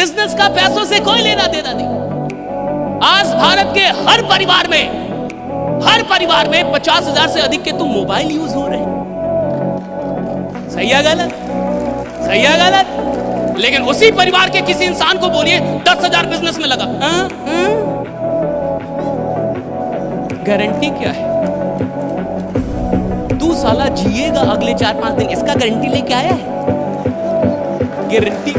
Business का पैसों से कोई लेना देना नहीं। आज भारत के हर परिवार में 50,000 से अधिक के तो मोबाइल यूज हो रहे हैं। सही है गलत? सही है गलत? लेकिन उसी परिवार के किसी इंसान को बोलिए 10,000 बिजनेस में लगा, गारंटी क्या है? तू साला जिएगा अगले 4-5 दिन, इसका गारंटी लेके आया है? गारंटी